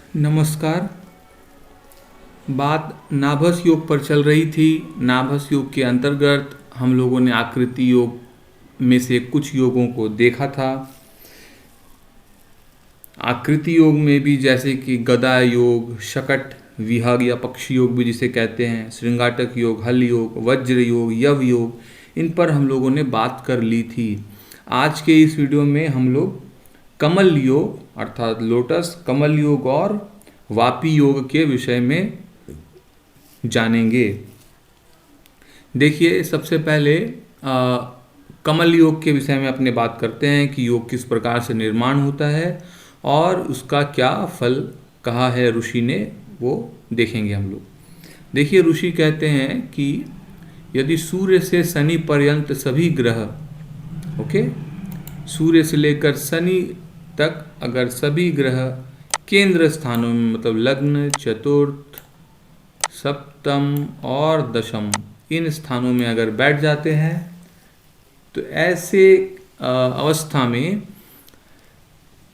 नमस्कार। बात नाभस योग पर चल रही थी। नाभस योग के अंतर्गत हम लोगों ने आकृति योग में से कुछ योगों को देखा था। आकृति योग में भी जैसे कि गदा योग, शकट विहग या पक्षी योग भी जिसे कहते हैं, श्रृंगाटक योग, हल योग, वज्र योग, यव योग, इन पर हम लोगों ने बात कर ली थी। आज के इस वीडियो में हम लोग कमल योग अर्थात लोटस कमल योग और वापी योग के विषय में जानेंगे। देखिए, सबसे पहले कमल योग के विषय में अपने बात करते हैं कि योग किस प्रकार से निर्माण होता है और उसका क्या फल कहा है ऋषि ने, वो देखेंगे हम लोग। देखिए, ऋषि कहते हैं कि यदि सूर्य से शनि पर्यंत सभी ग्रह, सूर्य से लेकर शनि तक अगर सभी ग्रह केंद्र स्थानों में, मतलब लग्न, चतुर्थ, सप्तम और दशम, इन स्थानों में अगर बैठ जाते हैं तो ऐसे अवस्था में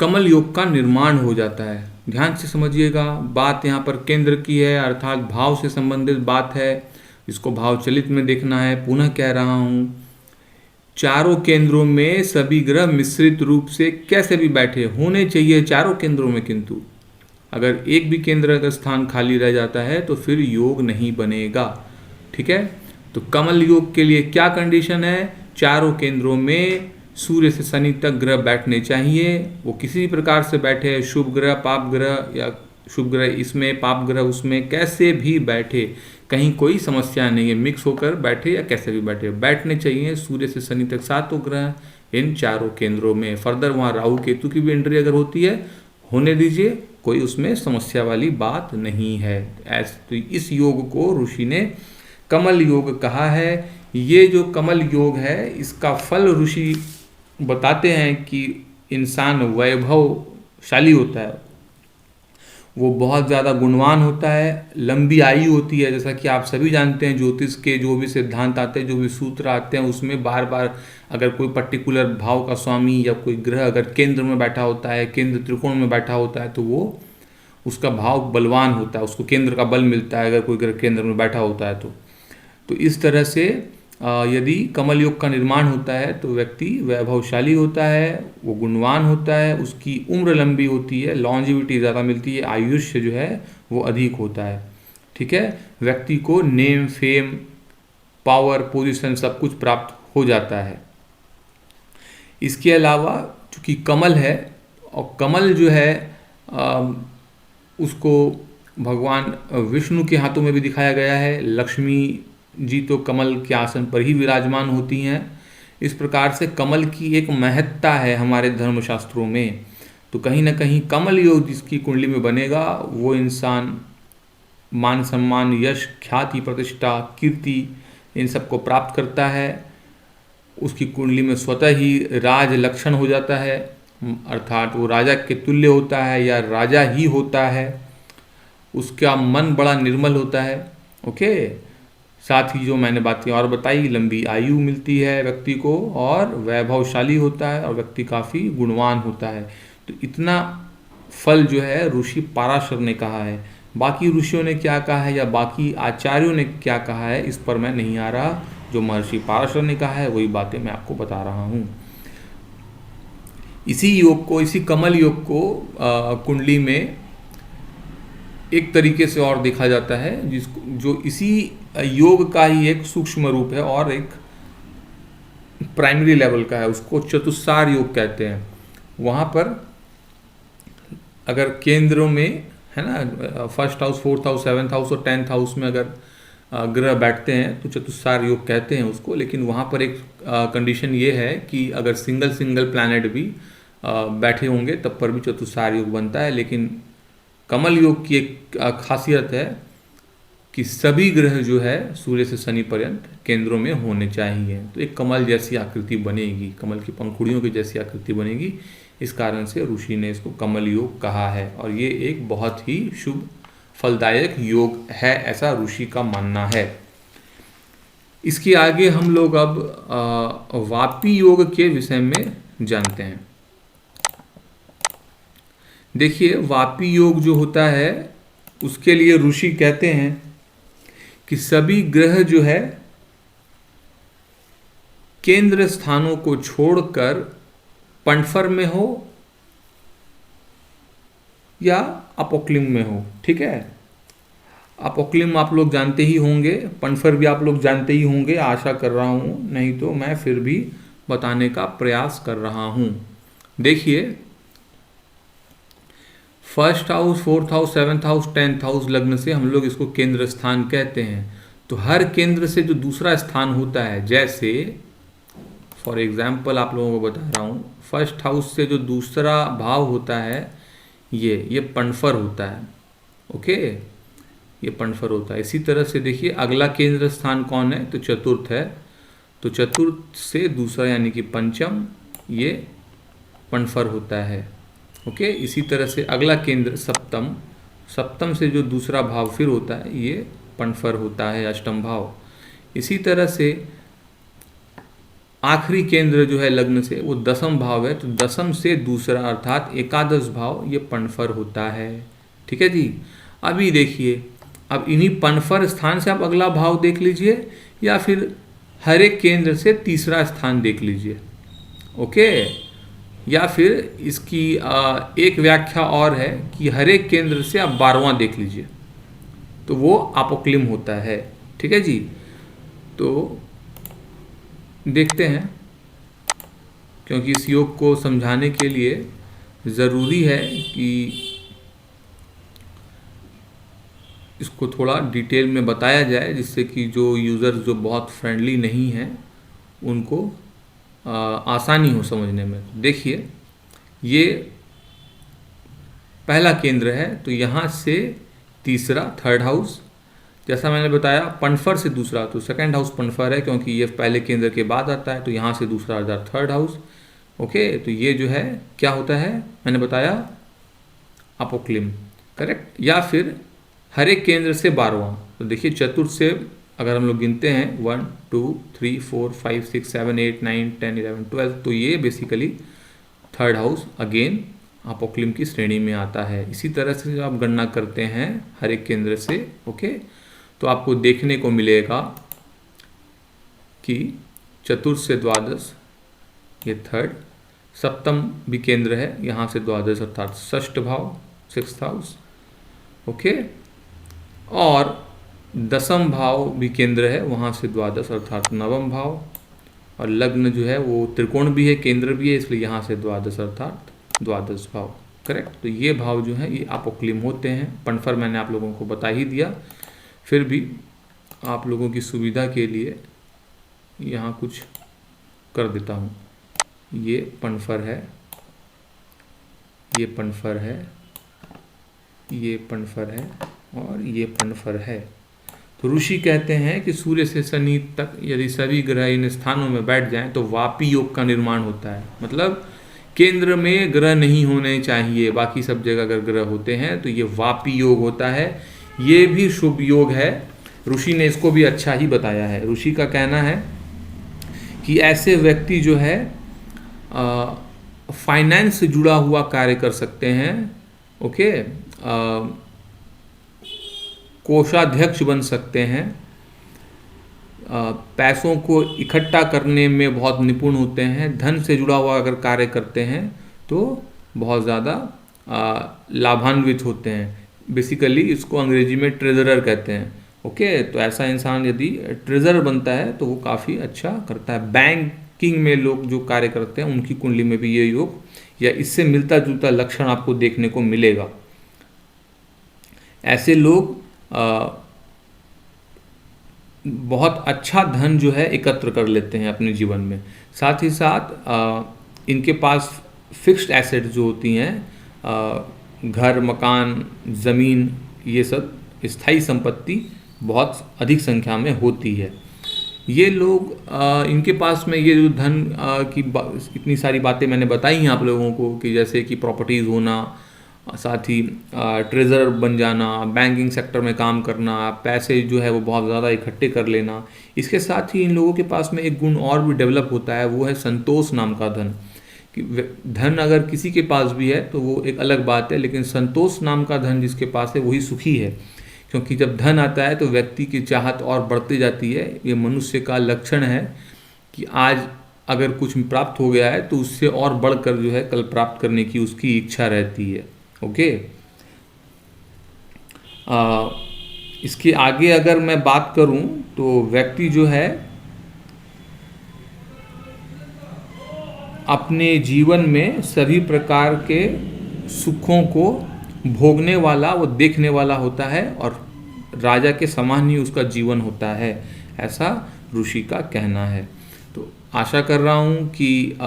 कमल योग का निर्माण हो जाता है। ध्यान से समझिएगा, बात यहाँ पर केंद्र की है अर्थात भाव से संबंधित बात है। इसको भाव चलित में देखना है। पुनः कह रहा हूँ, चारों केंद्रों में सभी ग्रह मिश्रित रूप से कैसे भी बैठे होने चाहिए चारों केंद्रों में, किंतु अगर एक भी केंद्र अगर स्थान खाली रह जाता है तो फिर योग नहीं बनेगा। ठीक है, तो कमल योग के लिए क्या कंडीशन है? चारों केंद्रों में सूर्य से शनि तक ग्रह बैठने चाहिए। वो किसी प्रकार से बैठे, शुभ ग्रह, पाप ग्रह, या शुभ ग्रह इसमें, पाप ग्रह उसमें, कैसे भी बैठे, कहीं कोई समस्या नहीं है। मिक्स होकर बैठे या कैसे भी बैठे, बैठने चाहिए सूर्य से शनि तक सातों ग्रह इन चारों केंद्रों में। फर्दर वहाँ राहु केतु की भी एंट्री अगर होती है, होने दीजिए, कोई उसमें समस्या वाली बात नहीं है। तो इस योग को ऋषि ने कमल योग कहा है। ये जो कमल योग है, इसका फल ऋषि बताते हैं कि इंसान वैभवशाली होता है, वो बहुत ज़्यादा गुणवान होता है, लंबी आयु होती है। जैसा कि आप सभी जानते हैं, ज्योतिष के जो भी सिद्धांत आते हैं, जो भी सूत्र आते हैं, उसमें बार बार अगर कोई पर्टिकुलर भाव का स्वामी या कोई ग्रह अगर केंद्र में बैठा होता है, केंद्र त्रिकोण में बैठा होता है, तो वो उसका भाव बलवान होता है, उसको केंद्र का बल मिलता है अगर कोई ग्रह केंद्र में बैठा होता है तो इस तरह से यदि कमल योग का निर्माण होता है तो व्यक्ति वैभवशाली होता है, वो गुणवान होता है, उसकी उम्र लंबी होती है, लॉन्जिविटी ज़्यादा मिलती है, आयुष्य जो है वो अधिक होता है। ठीक है, व्यक्ति को नेम, फेम, पावर, पोजीशन सब कुछ प्राप्त हो जाता है। इसके अलावा चूँकि कमल है, और कमल जो है उसको भगवान विष्णु के हाथों में भी दिखाया गया है। लक्ष्मी जी तो कमल के आसन पर ही विराजमान होती हैं। इस प्रकार से कमल की एक महत्ता है हमारे धर्मशास्त्रों में। तो कहीं ना कहीं कमल योग जिसकी कुंडली में बनेगा, वो इंसान मान सम्मान, यश, ख्याति, प्रतिष्ठा, कीर्ति, इन सबको प्राप्त करता है। उसकी कुंडली में स्वतः ही राज लक्षण हो जाता है, अर्थात वो राजा के तुल्य होता है या राजा ही होता है। उसका मन बड़ा निर्मल होता है। ओके, साथ ही जो मैंने बातें और बताई, लंबी आयु मिलती है व्यक्ति को, और वैभवशाली होता है, और व्यक्ति काफ़ी गुणवान होता है। तो इतना फल जो है ऋषि पाराशर ने कहा है। बाकी ऋषियों ने क्या कहा है या बाकी आचार्यों ने क्या कहा है, इस पर मैं नहीं आ रहा। जो महर्षि पाराशर ने कहा है वही बातें मैं आपको बता रहा हूँ। इसी योग को, इसी कमल योग को कुंडली में एक तरीके से और देखा जाता है, जिसको जो इसी योग का ही एक सूक्ष्म रूप है और एक प्राइमरी लेवल का है, उसको चतुस्सार योग कहते हैं। वहाँ पर अगर केंद्रों में है ना, first house, fourth house, seventh house और 10th हाउस में अगर ग्रह बैठते हैं तो चतुस्सार योग कहते हैं उसको। लेकिन वहाँ पर एक कंडीशन ये है कि अगर सिंगल प्लैनेट भी बैठे होंगे तब पर भी चतुस्सार योग बनता है। लेकिन कमल योग की एक खासियत है कि सभी ग्रह जो है सूर्य से शनि पर्यंत केंद्रों में होने चाहिए, तो एक कमल जैसी आकृति बनेगी, कमल की पंखुड़ियों की जैसी आकृति बनेगी। इस कारण से ऋषि ने इसको कमल योग कहा है, और ये एक बहुत ही शुभ फलदायक योग है, ऐसा ऋषि का मानना है। इसके आगे हम लोग अब वापी योग के विषय में जानते हैं। देखिए वापी योग जो होता है उसके लिए ऋषि कहते हैं कि सभी ग्रह जो है केंद्र स्थानों को छोड़कर पंडफर में हो या अपोक्लिम में हो। ठीक है, अपोक्लिम आप लोग जानते ही होंगे, पंडफर भी आप लोग जानते ही होंगे, आशा कर रहा हूं, नहीं तो मैं फिर भी बताने का प्रयास कर रहा हूं। देखिए first house, fourth house, seventh house, 10th house लग्न से हम लोग इसको केंद्र स्थान कहते हैं। तो हर केंद्र से जो दूसरा स्थान होता है, जैसे फॉर एग्जाम्पल आप लोगों को बता रहा हूँ, फर्स्ट हाउस से जो दूसरा भाव होता है ये पंडफर होता है। ओके, ये पंडफर होता है। इसी तरह से देखिए अगला केंद्र स्थान कौन है, तो चतुर्थ है। तो चतुर्थ से दूसरा यानी कि पंचम, ये पंडफर होता है। ओके, इसी तरह से अगला केंद्र सप्तम, सप्तम से जो दूसरा भाव फिर होता है ये पंडफर होता है, अष्टम भाव। इसी तरह से आखिरी केंद्र जो है लग्न से वो दसम भाव है, तो दसम से दूसरा अर्थात एकादश भाव ये पंडफर होता है। ठीक है जी। अभी देखिए, अब इन्हीं पंडफर स्थान से आप अगला भाव देख लीजिए या फिर हर एक केंद्र से तीसरा स्थान देख लीजिए। ओके, या फिर इसकी एक व्याख्या और है कि हर एक केंद्र से आप 12वां देख लीजिए, तो वो अपोक्लिम होता है। ठीक है जी। तो देखते हैं, क्योंकि इस योग को समझाने के लिए ज़रूरी है कि इसको थोड़ा डिटेल में बताया जाए, जिससे कि जो यूज़र्स जो बहुत फ्रेंडली नहीं हैं उनको आसानी हो समझने में। देखिए ये पहला केंद्र है, तो यहाँ से तीसरा, थर्ड हाउस, जैसा मैंने बताया पंडफर से दूसरा, तो सेकंड हाउस पंडफर है क्योंकि ये पहले केंद्र के बाद आता है, तो यहाँ से दूसरा अर्थात थर्ड हाउस। ओके, तो ये जो है क्या होता है, मैंने बताया अपोक्लिम, करेक्ट। या फिर हर एक केंद्र से 12वां, तो देखिए चतुर्थ से अगर हम लोग गिनते हैं 1 2 3 4 5 6 7 8 9 10 11 12, तो ये बेसिकली थर्ड हाउस अगेन अपोक्लिम की श्रेणी में आता है। इसी तरह से जब आप गणना करते हैं हर एक केंद्र से, ओके, तो आपको देखने को मिलेगा कि चतुर्थ से द्वादश ये थर्ड, सप्तम भी केंद्र है, यहाँ से द्वादश अर्थात षष्ठ भाव, सिक्स्थ हाउस। ओके, और दसम भाव भी केंद्र है, वहाँ से द्वादश अर्थात नवम भाव, और लग्न जो है वो त्रिकोण भी है, केंद्र भी है, इसलिए यहाँ से द्वादश अर्थात द्वादश भाव, करेक्ट। तो ये भाव जो है ये अपोक्लिम होते हैं। पंडफर मैंने आप लोगों को बता ही दिया, फिर भी आप लोगों की सुविधा के लिए यहाँ कुछ कर देता हूँ। ये पंडफर है, ये पंडफर है, ये पंडफर है और ये पंडफर है। तो ऋषि कहते हैं कि सूर्य से शनि तक यदि सभी ग्रह इन स्थानों में बैठ जाएं तो वापी योग का निर्माण होता है। मतलब केंद्र में ग्रह नहीं होने चाहिए, बाकी सब जगह अगर ग्रह होते हैं तो ये वापी योग होता है। ये भी शुभ योग है, ऋषि ने इसको भी अच्छा ही बताया है। ऋषि का कहना है कि ऐसे व्यक्ति जो है फाइनेंस से जुड़ा हुआ कार्य कर सकते हैं। ओके, कोषाध्यक्ष बन सकते हैं, पैसों को इकट्ठा करने में बहुत निपुण होते हैं, धन से जुड़ा हुआ अगर कार्य करते हैं तो बहुत ज़्यादा लाभान्वित होते हैं। बेसिकली इसको अंग्रेजी में ट्रेजरर कहते हैं। ओके, तो ऐसा इंसान यदि ट्रेजरर बनता है तो वो काफ़ी अच्छा करता है। बैंकिंग में लोग जो कार्य करते हैं उनकी कुंडली में भी ये योग या इससे मिलता जुलता लक्षण आपको देखने को मिलेगा। ऐसे लोग बहुत अच्छा धन जो है एकत्र कर लेते हैं अपने जीवन में। साथ ही साथ इनके पास फिक्स्ड एसेट जो होती हैं, घर, मकान, ज़मीन, ये सब स्थायी संपत्ति बहुत अधिक संख्या में होती है। ये लोग इनके पास में ये जो धन की इतनी सारी बातें मैंने बताई हैं आप लोगों को, कि जैसे कि प्रॉपर्टीज़ होना, साथ ही ट्रेजरर बन जाना, बैंकिंग सेक्टर में काम करना, पैसे जो है वो बहुत ज़्यादा इकट्ठे कर लेना। इसके साथ ही इन लोगों के पास में एक गुण और भी डेवलप होता है, वो है संतोष नाम का धन। कि धन अगर किसी के पास भी है तो वो एक अलग बात है, लेकिन संतोष नाम का धन जिसके पास है वही सुखी है। क्योंकि जब धन आता है तो व्यक्ति की चाहत और बढ़ती जाती है। ये मनुष्य का लक्षण है कि आज अगर कुछ प्राप्त हो गया है तो उससे और बढ़कर जो है कल प्राप्त करने की उसकी इच्छा रहती है। ओके, इसके आगे अगर मैं बात करूं तो व्यक्ति जो है अपने जीवन में सभी प्रकार के सुखों को भोगने वाला, वो देखने वाला होता है और राजा के समान ही उसका जीवन होता है, ऐसा ऋषि का कहना है। तो आशा कर रहा हूँ कि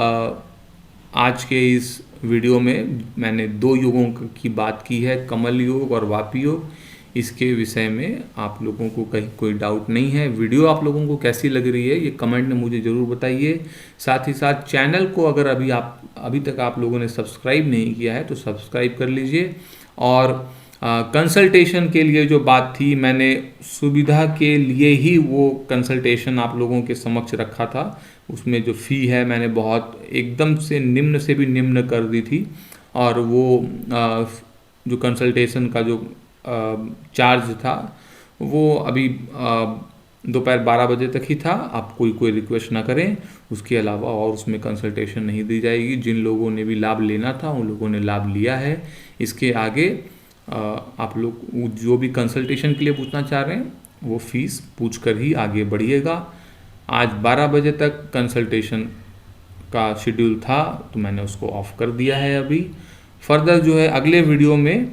आज के इस वीडियो में मैंने 2 युगों की बात की है, कमल योग और वापी योग। इसके विषय में आप लोगों को कहीं कोई डाउट नहीं है। वीडियो आप लोगों को कैसी लग रही है ये कमेंट में मुझे ज़रूर बताइए। साथ ही साथ चैनल को अगर अभी तक आप लोगों ने सब्सक्राइब नहीं किया है तो सब्सक्राइब कर लीजिए। और कंसल्टेशन के लिए जो बात थी, मैंने सुविधा के लिए ही वो कंसल्टेशन आप लोगों के समक्ष रखा था। उसमें जो फ़ी है मैंने बहुत एकदम से निम्न से भी निम्न कर दी थी। और वो जो कंसल्टेशन का जो चार्ज था वो अभी दोपहर 12 बजे तक ही था। आप कोई रिक्वेस्ट ना करें, उसके अलावा और उसमें कंसल्टेशन नहीं दी जाएगी। जिन लोगों ने भी लाभ लेना था उन लोगों ने लाभ लिया है। इसके आगे आप लोग जो भी कंसल्टेशन के लिए पूछना चाह रहे हैं वो फीस पूछ कर ही आगे बढ़िएगा। आज 12 बजे तक कंसल्टेशन का शेड्यूल था तो मैंने उसको ऑफ कर दिया है। अभी फर्दर जो है अगले वीडियो में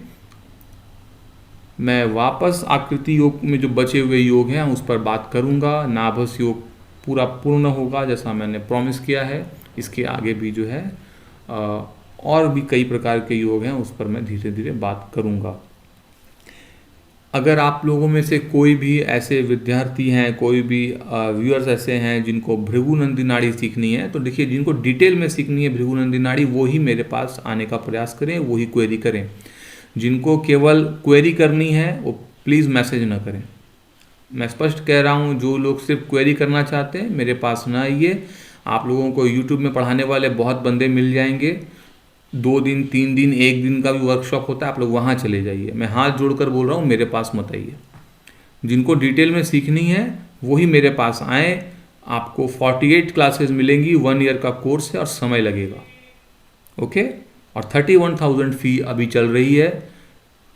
मैं वापस आकृति योग में जो बचे हुए योग हैं उस पर बात करूंगा। नाभस योग पूरा पूर्ण होगा जैसा मैंने प्रॉमिस किया है। इसके आगे भी जो है और भी कई प्रकार के योग हैं, उस पर मैं धीरे धीरे बात करूंगा। अगर आप लोगों में से कोई भी ऐसे विद्यार्थी हैं, कोई भी व्यूअर्स ऐसे हैं जिनको भृगुनंदी नाड़ी सीखनी है, तो देखिए जिनको डिटेल में सीखनी है भृगुनंदी नाड़ी वो ही मेरे पास आने का प्रयास करें, वो ही क्वेरी करें। जिनको केवल क्वेरी करनी है वो प्लीज़ मैसेज ना करें। मैं स्पष्ट कह रहा हूँ, जो लोग सिर्फ क्वेरी करना चाहते हैं मेरे पास ना आइए। आप लोगों को यूट्यूब में पढ़ाने वाले बहुत बंदे मिल जाएंगे। 2 दिन 3 दिन 1 दिन का भी वर्कशॉप होता है, आप लोग वहाँ चले जाइए। मैं हाथ जोड़कर बोल रहा हूँ, मेरे पास मत आइए। जिनको डिटेल में सीखनी है वही मेरे पास आए। आपको 48 क्लासेस मिलेंगी, 1 ईयर का कोर्स है और समय लगेगा। ओके, और 31,000 फ़ी अभी चल रही है।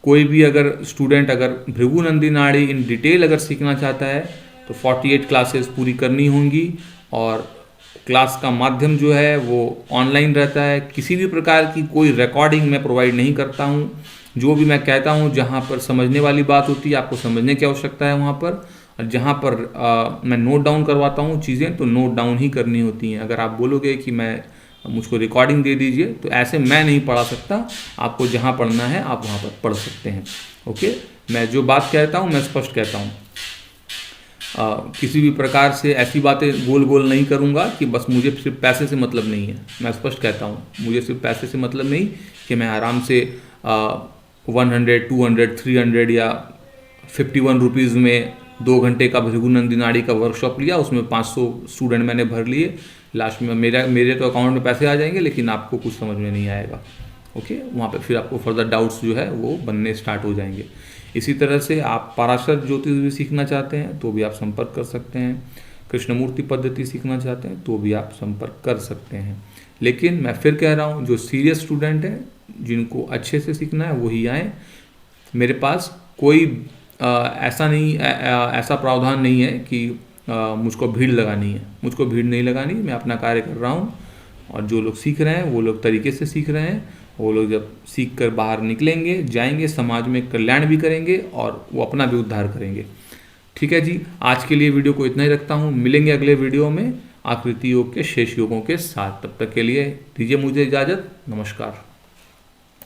कोई भी अगर स्टूडेंट अगर भृगुनंदी नाड़ी इन डिटेल अगर सीखना चाहता है तो 48 क्लासेस पूरी करनी होंगी। और क्लास का माध्यम जो है वो ऑनलाइन रहता है। किसी भी प्रकार की कोई रिकॉर्डिंग मैं प्रोवाइड नहीं करता हूँ। जो भी मैं कहता हूँ, जहाँ पर समझने वाली बात होती है आपको समझने की आवश्यकता है वहाँ पर, और जहाँ पर मैं नोट डाउन करवाता हूँ चीज़ें तो नोट डाउन ही करनी होती हैं। अगर आप बोलोगे कि मुझको रिकॉर्डिंग दे दीजिए तो ऐसे मैं नहीं पढ़ा सकता। आपको जहाँ पढ़ना है आप वहाँ पर पढ़ सकते हैं। ओके, मैं जो बात कहता हूँ मैं स्पष्ट कहता हूँ। किसी भी प्रकार से ऐसी बातें गोल गोल नहीं करूँगा कि बस मुझे सिर्फ पैसे से मतलब नहीं है। मैं स्पष्ट कहता हूँ, मुझे सिर्फ पैसे से मतलब नहीं कि मैं आराम से 100, 200, 300 या 51 रुपीज़ में 2 घंटे का भृगुनंदी नाड़ी का वर्कशॉप लिया, उसमें 500 स्टूडेंट मैंने भर लिए। लास्ट में मेरे तो अकाउंट में पैसे आ जाएंगे लेकिन आपको कुछ समझ में नहीं आएगा। ओके, वहाँ पे फिर आपको फर्दर डाउट्स जो है वो बनने स्टार्ट हो जाएंगे। इसी तरह से आप पराशर ज्योतिष भी सीखना चाहते हैं तो भी आप संपर्क कर सकते हैं। कृष्णमूर्ति पद्धति सीखना चाहते हैं तो भी आप संपर्क कर सकते हैं। लेकिन मैं फिर कह रहा हूँ, जो सीरियस स्टूडेंट है जिनको अच्छे से सीखना है वही आए मेरे पास। कोई ऐसा प्रावधान नहीं है कि मुझको भीड़ लगानी है। मुझको भीड़ नहीं लगानी, मैं अपना कार्य कर रहा हूँ। और जो लोग सीख रहे हैं वो लोग तरीके से सीख रहे हैं। वो लोग जब सीख कर बाहर निकलेंगे, जाएंगे, समाज में कल्याण भी करेंगे और वो अपना भी उद्धार करेंगे। ठीक है जी, आज के लिए वीडियो को इतना ही रखता हूँ। मिलेंगे अगले वीडियो में आकृति योग के शेष योगों के साथ। तब तक के लिए दीजिए मुझे इजाज़त। नमस्कार।